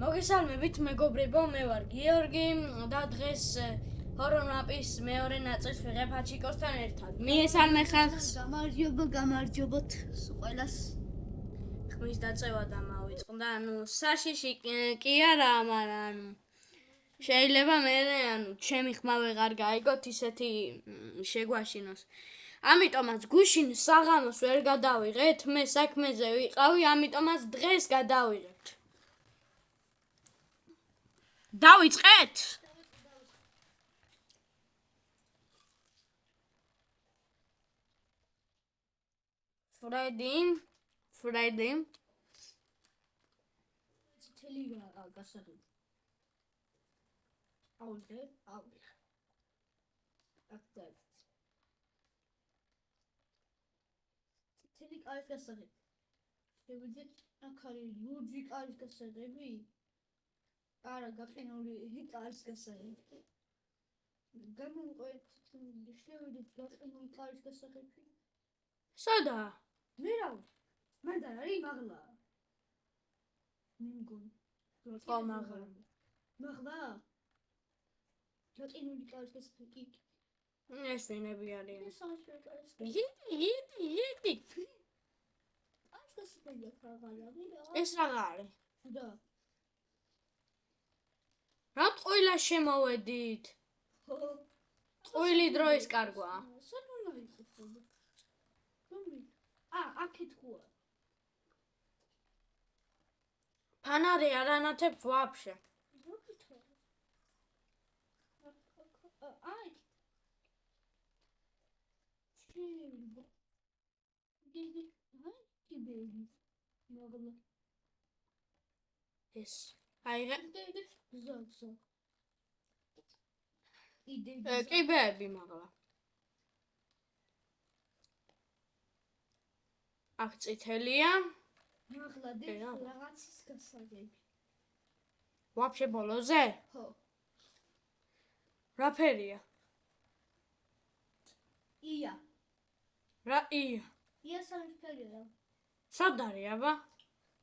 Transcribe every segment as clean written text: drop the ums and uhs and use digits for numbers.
მოგესალმებით მეგობრებო, მე ვარ გიორგი და დღეს ჰორონაპის მეორე ნაწილს ვიღებ ჰაჩიკოსთან ერთად. მიესალმე ხალხს. გამარჯობოთ ყველას. ხმის დაწევა დამავიწყდა, საშიში კი არა, მაგრამ შეიძლება მე ჩემი ხმა ვეღარ გაიგოთ ისეთი შეგვაშინოს. ამიტომაც გუშინ საღამოს ვერ გადავიღეთ, მე საქმეზე ვიყავი, ამიტომაც დღეს გადავიღებთ. დავიწყეთ? Friday. წითელი გასაღები. აუდე. აქტა. წითელი კარის გასაღები. შევიდეთ აქ არის ლურჯი კარის გასაღები. არა, გაყინული კარის გასაღები. გამოვყვეთ შევიდეთ გაყინული კარის გასაღები. სადა? მე რა მანდ არის მაღლა. მიგონი. მაღლა? გაყინული კარის გასაღები. ეს ვინები არიან? ეს არის კარის. იდი. კარის გასაღები აღარა. ეს რაღა არის? და რა ტყუილა შემოვედით? ტყუილი დროის კარგვა. სანულა იყო. აქეთ ხოა. ფანარი არ ანათებ ვაფშე. აი. ეს. აიღე. ზოგ. კიბეები მაღლა. აქ წითელია. მაღლა რაღაცის გასაგები. ვაფშე ბოლოზე? ხო. რა ფერია? ია. რა ია? ია სამფერია. სად არის აბა?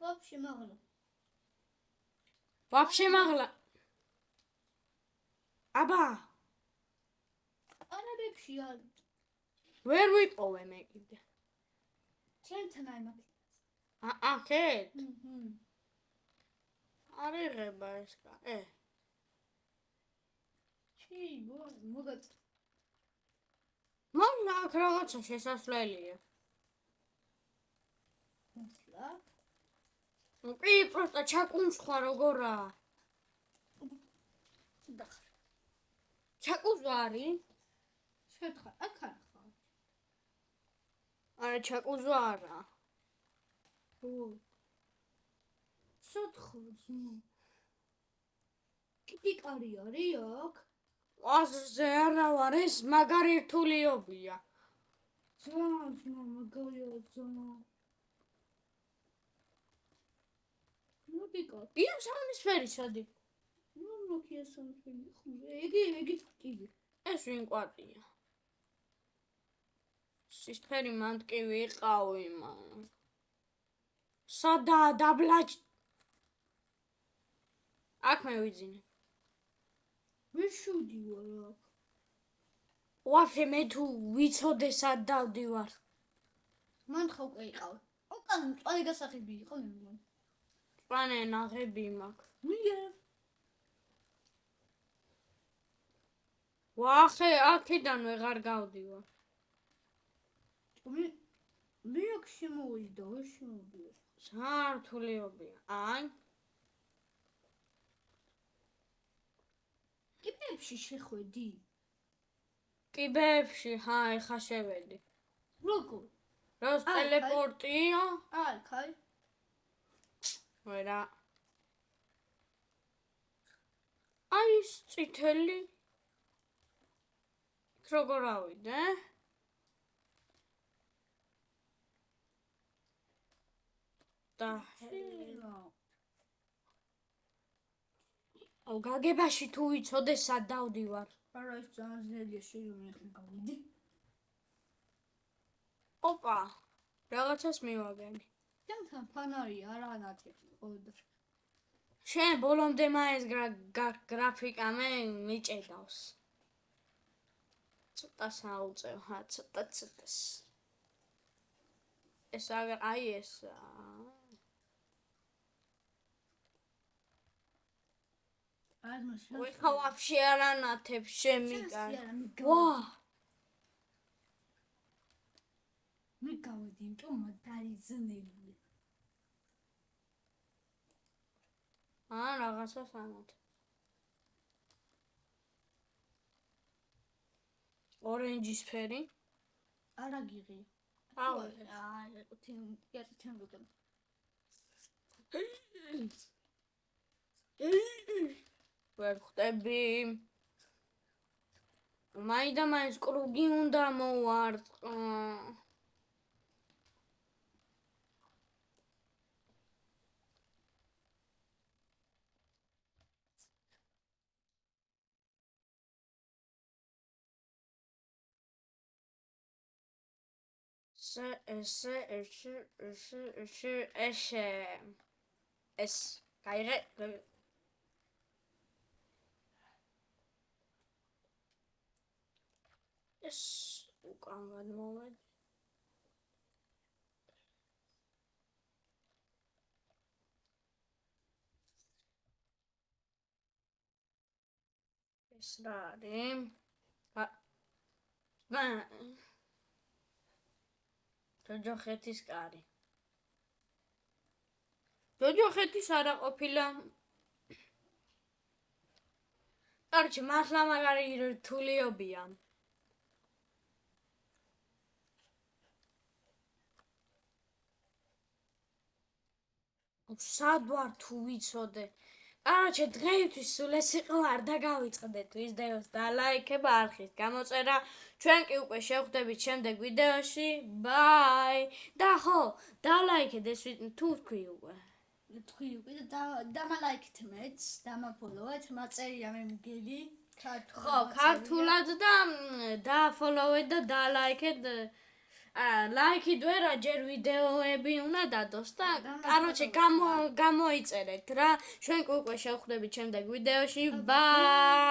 ვაფშე მაღლა. ვაფშე მაღლა. აბა. არაბებში არის. ვერ ვიპოვე მე კიდე. ჩემთან აი მაგ. აქეთ? არიღება ეს კა. მოგაც. მაგრამ აქ რაღაცა შესასვლელია. მართლა? კი, პროსტა ჩაკუნცხვა როგორა? დახარ. ჩაკუზვა არის? შეხარ, აქ არა ხარ. არა, ჩაკუზვა არა. სოთხო. კიდე კარი არის აქ? აზრზე არა ვარ, ეს მაგარი რთულიობია. ძმა მაგარია ძმა. მოდიკო. ია სამნისფერი სადი. მოკია სამნისფერი. იგი კიდე. ეს ვინ კვატია? სისფერი მანდკივი იყავი მან. სადა დაბლაჭ. აქ მე ვიძინე. მე შევდივარ აქ. ვაფშე მე თუ ვიცოდე სად დავდივარ. მან ხო უკვე იყავ. უკან მწვანე გასაღები იყო მე მგონი. მწვანე ნაღები მაქვს. მიგე. ვახე აქედან ვეღარ გავდივარ. მე აქ შემოვიდა, ვერ შემოვიდა. სართულიობია. აი. კიბეებში შეხვედი. კიბეებში, ეხა შევედი. როგორ? რას ტელეპორტია? კაი. ვერა. აი ეს წითელი. როგორ ავიდე? და გაგებაში თუ ვიცოდე სად დავდივარ. არა ეს ძალიან ძნელია შეიძლება გავიდი. ოპა, რაღაცას მივაგენი. Там фонари, аранатик. შენ ბოლომდე მაინც გრაფიკა მე მიჭედავს. ცოტა საუწევ, ცოტას. ეს აგერ აი ეს ой, ხა вообще არ ანათებ შემიგან. ვა! მე გავედი, იმიტომ მაგარიზნები. რაღაცას ანათებ. ორენჯის ფერი? არა გიღი. ვერ ხვდები. მაინც კრუგი უნდა მოვარტყო. ეს გაიღე. ეს უკან გადმოვედი. ეს რა არის? ჯოჯოხეთის კარი. ჯოჯოხეთის არა ყოფილა. კარჩი, მართლა მაგარი რთულიობია. სად ვარ თუ ვიცოდე. კაროჩე, დღეისთვის სულ ეს იყო, არ დაგავიწყდეთ ვიდეოს და ლაიქება არხის გამოწერა. ჩვენ კი უკვე შევხვდებით შემდეგ ვიდეოში. ბაი! და ხო, დალაიქეთ ეს თუ თქვი უკვე. თქვი უკვე და დამალაიქეთ მეც, დამაფოლოვეთ, მაწერია მე მგელი. ხო, ქართულად და დააფოლოვეთ და დალაიქეთ. ლაიქით ვერა, ჯერ ვიდეოები უნდა დადოს და კაროჩე გამოიწერეთ რა. ჩვენ უკვე შევხვდებით შემდეგ ვიდეოში. ბაი!